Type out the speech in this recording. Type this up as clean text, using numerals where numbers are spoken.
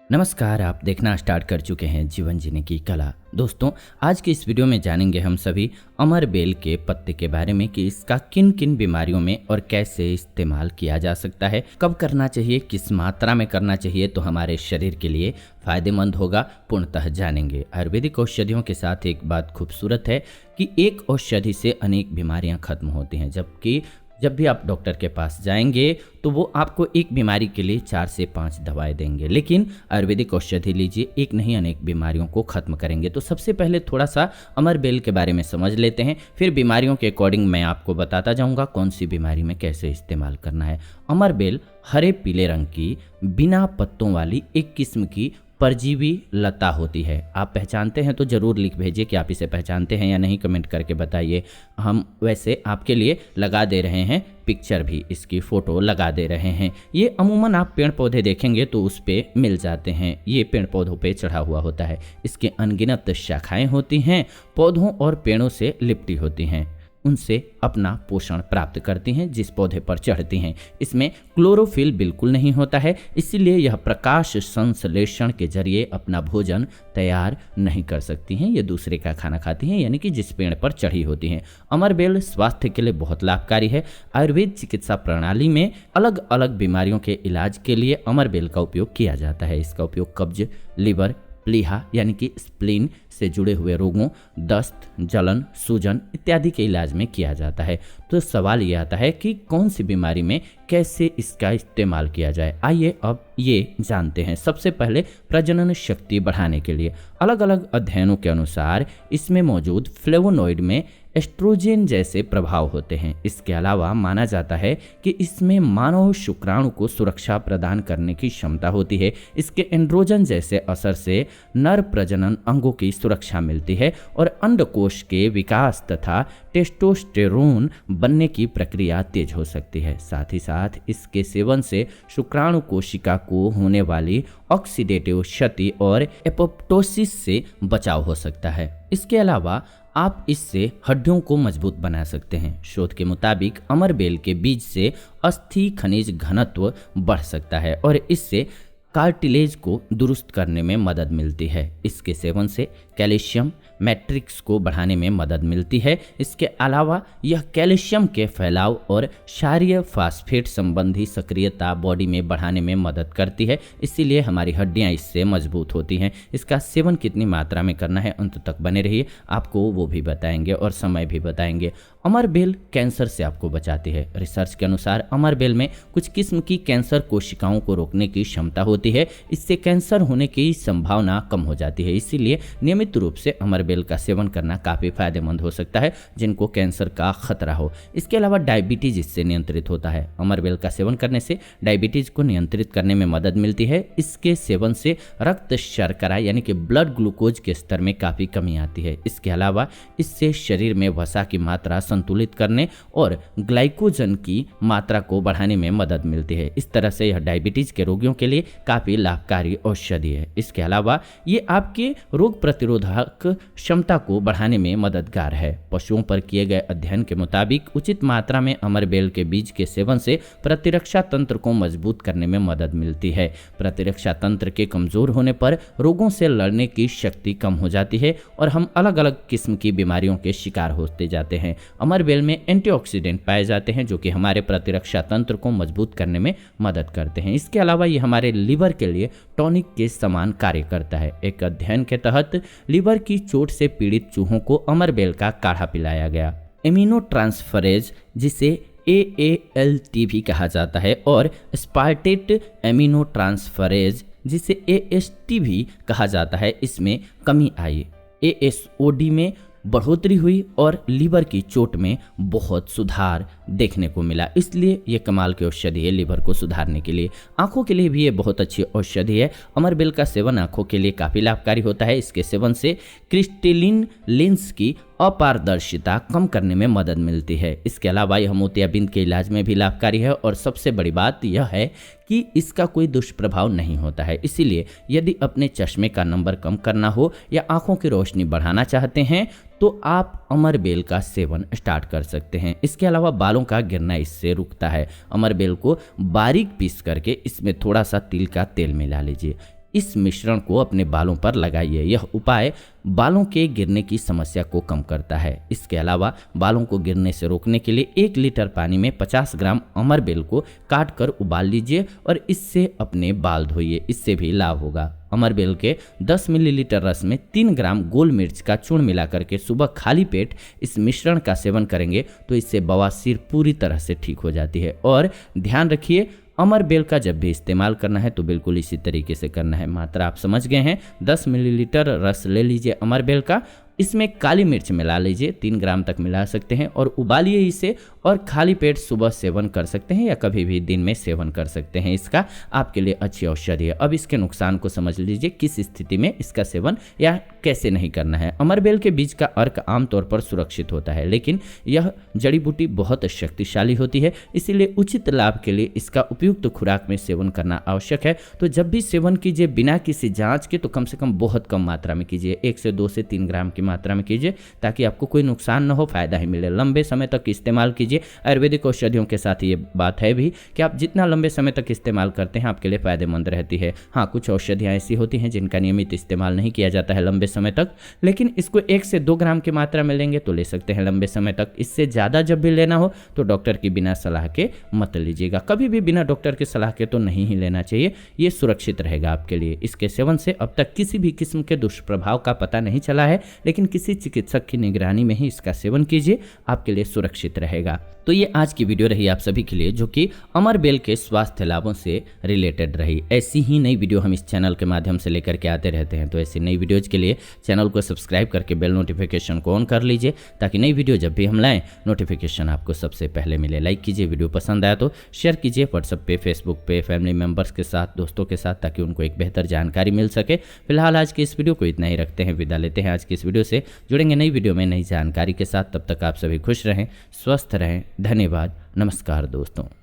नमस्कार। आप देखना स्टार्ट कर चुके हैं जीवन जीने की कला। दोस्तों, आज की इस वीडियो में जानेंगे हम सभी अमर बेल के पत्ते के बारे में कि इसका किन किन बीमारियों में और कैसे इस्तेमाल किया जा सकता है, कब करना चाहिए, किस मात्रा में करना चाहिए तो हमारे शरीर के लिए फायदेमंद होगा, पूर्णतः जानेंगे। आयुर्वेदिक औषधियों के साथ एक बात खूबसूरत है कि एक औषधि से अनेक बीमारियां खत्म होती हैं, जबकि जब भी आप डॉक्टर के पास जाएंगे तो वो आपको एक बीमारी के लिए 4 से 5 दवाएं देंगे, लेकिन आयुर्वेदिक औषधि लीजिए, एक नहीं अनेक बीमारियों को खत्म करेंगे। तो सबसे पहले थोड़ा सा अमर बेल के बारे में समझ लेते हैं, फिर बीमारियों के अकॉर्डिंग मैं आपको बताता जाऊंगा कौन सी बीमारी में कैसे इस्तेमाल करना है। अमर बेल हरे पीले रंग की बिना पत्तों वाली एक किस्म की परजीवी लता होती है। आप पहचानते हैं तो ज़रूर लिख भेजिए कि आप इसे पहचानते हैं या नहीं, कमेंट करके बताइए। हम वैसे आपके लिए लगा दे रहे हैं पिक्चर भी, इसकी फ़ोटो लगा दे रहे हैं। ये अमूमन आप पेड़ पौधे देखेंगे तो उस पर मिल जाते हैं, ये पेड़ पौधों पे चढ़ा हुआ होता है। इसके अनगिनत शाखाएं होती हैं, पौधों और पेड़ों से लिपटी होती हैं, उनसे अपना पोषण प्राप्त करती हैं जिस पौधे पर चढ़ती हैं। इसमें क्लोरोफिल बिल्कुल नहीं होता है, इसीलिए यह प्रकाश संश्लेषण के जरिए अपना भोजन तैयार नहीं कर सकती हैं। ये दूसरे का खाना खाती हैं, यानी कि जिस पेड़ पर चढ़ी होती हैं। अमरबेल स्वास्थ्य के लिए बहुत लाभकारी है। आयुर्वेद चिकित्सा प्रणाली में अलग अलग बीमारियों के इलाज के लिए अमरबेल का उपयोग किया जाता है। इसका उपयोग कब्ज, लिवर, प्लीहा यानी कि स्प्लीन से जुड़े हुए रोगों, दस्त, जलन, सूजन इत्यादि के इलाज में किया जाता है। तो सवाल ये आता है कि कौन सी बीमारी में कैसे इसका इस्तेमाल किया जाए। आइए अब ये जानते हैं। सबसे पहले प्रजनन शक्ति बढ़ाने के लिए अलग अलग अध्ययनों के अनुसार इसमें मौजूद फ्लेवोनॉइड में एस्ट्रोजेन जैसे प्रभाव होते हैं। इसके अलावा माना जाता है कि इसमें मानव शुक्राणु को सुरक्षा प्रदान करने की क्षमता होती है। इसके एंड्रोजन जैसे असर से नर प्रजनन अंगों की सुरक्षा मिलती है और अंडकोश के विकास तथा टेस्टोस्टेरोन बनने की प्रक्रिया तेज हो सकती है। साथ ही साथ इसके सेवन से शुक्राणु कोशिका को होने वाली ऑक्सीडेटिव क्षति और एपोप्टोसिस से बचाव हो सकता है। इसके अलावा आप इससे हड्डियों को मजबूत बना सकते हैं। शोध के मुताबिक अमरबेल के बीज से अस्थि खनिज घनत्व बढ़ सकता है और इससे कार्टिलेज को दुरुस्त करने में मदद मिलती है। इसके सेवन से कैल्शियम मैट्रिक्स को बढ़ाने में मदद मिलती है। इसके अलावा यह कैल्शियम के फैलाव और क्षारीय फास्फेट संबंधी सक्रियता बॉडी में बढ़ाने में मदद करती है, इसीलिए हमारी हड्डियां इससे मजबूत होती हैं। इसका सेवन कितनी मात्रा में करना है, अंत तक बने रहिए, आपको वो भी बताएंगे और समय भी बताएंगे। अमरबेल कैंसर से आपको बचाती है। रिसर्च के अनुसार अमरबेल में कुछ किस्म की कैंसर कोशिकाओं को रोकने की क्षमता होती है। इससे कैंसर होने की संभावना कम हो जाती है, इसीलिए नियमित रूप से अमरबेल का सेवन करना काफ़ी फायदेमंद हो सकता है जिनको कैंसर का खतरा हो। इसके अलावा डायबिटीज इससे नियंत्रित होता है। अमरबेल का सेवन करने से डायबिटीज को नियंत्रित करने में मदद मिलती है। इसके सेवन से रक्त शर्करा यानी कि ब्लड ग्लूकोज के स्तर में काफ़ी कमी आती है। इसके अलावा इससे शरीर में वसा की मात्रा संतुलित करने और ग्लाइकोजन की मात्रा को बढ़ाने में मदद मिलती है। इस तरह से यह डायबिटीज के रोगियों के लिए काफ़ी लाभकारी औषधि है। इसके अलावा ये आपके रोग प्रतिरोधक क्षमता को बढ़ाने में मददगार है। पशुओं पर किए गए अध्ययन के मुताबिक उचित मात्रा में अमरबेल के बीज के सेवन से प्रतिरक्षा तंत्र को मजबूत करने में मदद मिलती है। प्रतिरक्षा तंत्र के कमजोर होने पर रोगों से लड़ने की शक्ति कम हो जाती है और हम अलग अलग किस्म की बीमारियों के शिकार होते जाते हैं। अमरबेल में एंटीऑक्सीडेंट पाए जाते हैं जो कि हमारे प्रतिरक्षा तंत्र को मजबूत करने में मदद करते हैं। इसके अलावा ये हमारे लीवर के लिए टॉनिक के समान कार्य करता है। एक अध्ययन के तहत लीवर की चोट से पीड़ित चूहों को अमरबेल का काढ़ा पिलाया गया। एमिनो ट्रांसफरेज जिसे AALT भी कहा जाता है और स्पार्टेट एमिनो ट्रांसफरेज जिसे AST भी कहा जाता है, इसमें कमी आई। ASOD में बढ़ोतरी हुई और लीवर की चोट में बहुत सुधार देखने को मिला। इसलिए ये कमाल की औषधि है लीवर को सुधारने के लिए। आंखों के लिए भी ये बहुत अच्छी औषधि है। अमरबेल का सेवन आंखों के लिए काफ़ी लाभकारी होता है। इसके सेवन से क्रिस्टलिन लेंस की अपारदर्शिता कम करने में मदद मिलती है। इसके अलावा यह मोतियाबिंद के इलाज में भी लाभकारी है और सबसे बड़ी बात यह है कि इसका कोई दुष्प्रभाव नहीं होता है। इसीलिए यदि अपने चश्मे का नंबर कम करना हो या आंखों की रोशनी बढ़ाना चाहते हैं तो आप अमरबेल का सेवन स्टार्ट कर सकते हैं। इसके अलावा बालों का गिरना इससे रुकता है। अमरबेल को बारीक पीस करके इसमें थोड़ा सा तिल का तेल मिला लीजिए। इस मिश्रण को अपने बालों पर लगाइए। यह उपाय बालों के गिरने की समस्या को कम करता है। इसके अलावा बालों को गिरने से रोकने के लिए 1 लीटर पानी में 50 ग्राम अमरबेल को काट कर उबाल लीजिए और इससे अपने बाल धोइए, इससे भी लाभ होगा। अमरबेल के 10 मिलीलीटर रस में 3 ग्राम गोल मिर्च का चूर्ण मिला करके सुबह खाली पेट इस मिश्रण का सेवन करेंगे तो इससे बवासीर पूरी तरह से ठीक हो जाती है। और ध्यान रखिए, अमरबेल का जब भी इस्तेमाल करना है तो बिल्कुल इसी तरीके से करना है। मात्रा आप समझ गए हैं। 10 मिलीलीटर रस ले लीजिए अमरबेल का, इसमें काली मिर्च मिला लीजिए, 3 ग्राम तक मिला सकते हैं और उबालिए इसे और खाली पेट सुबह सेवन कर सकते हैं या कभी भी दिन में सेवन कर सकते हैं। इसका आपके लिए अच्छी औषधि है। अब इसके नुकसान को समझ लीजिए, किस स्थिति में इसका सेवन या कैसे नहीं करना है। अमरबेल के बीज का अर्क आमतौर पर सुरक्षित होता है, लेकिन यह जड़ी बूटी बहुत शक्तिशाली होती है, इसीलिए उचित लाभ के लिए इसका उपयुक्त खुराक में सेवन करना आवश्यक है। तो जब भी सेवन कीजिए बिना किसी जांच के तो कम से कम बहुत कम मात्रा में कीजिए, 1 से 2 से 3 ग्राम की मात्रा में कीजिए ताकि आपको कोई नुकसान न हो, फायदा ही मिले। लंबे समय तक इस्तेमाल कीजिए। आयुर्वेदिक औषधियों के साथ ये बात है भी कि आप जितना लंबे समय तक इस्तेमाल करते हैं आपके लिए फायदेमंद रहती है। हाँ, कुछ औषधियाँ ऐसी होती हैं जिनका नियमित इस्तेमाल नहीं किया जाता है लंबे समय तक, लेकिन इसको 1 से 2 ग्राम की मात्रा में लेंगे तो ले सकते हैं लंबे समय तक। इससे ज़्यादा जब भी लेना हो तो डॉक्टर की बिना सलाह के मत लीजिएगा। कभी भी बिना डॉक्टर की सलाह के तो नहीं ही लेना चाहिए, ये सुरक्षित रहेगा आपके लिए। इसके सेवन से अब तक किसी भी किस्म के दुष्प्रभाव का पता नहीं चला है, लेकिन किसी चिकित्सक की निगरानी में ही इसका सेवन कीजिए, आपके लिए सुरक्षित रहेगा। तो ये आज की वीडियो रही आप सभी के लिए, जो कि अमरबेल के स्वास्थ्य लाभों से रिलेटेड रही। ऐसी ही नई वीडियो हम इस चैनल के माध्यम से लेकर के आते रहते हैं, तो ऐसी नई वीडियोज के लिए चैनल को सब्सक्राइब करके बेल नोटिफिकेशन को ऑन कर लीजिए ताकि नई वीडियो जब भी हम लाएं नोटिफिकेशन आपको सबसे पहले मिले। लाइक कीजिए, वीडियो पसंद आया तो शेयर कीजिए व्हाट्सएप पे, फेसबुक पे, फैमिली मेम्बर्स के साथ, दोस्तों के साथ, ताकि उनको एक बेहतर जानकारी मिल सके। फिलहाल आज की इस वीडियो को इतना ही रखते हैं, विदा लेते हैं आज की इस वीडियो से। जुड़ेंगे नई वीडियो में नई जानकारी के साथ, तब तक आप सभी खुश रहें, स्वस्थ रहें। धन्यवाद, नमस्कार दोस्तों।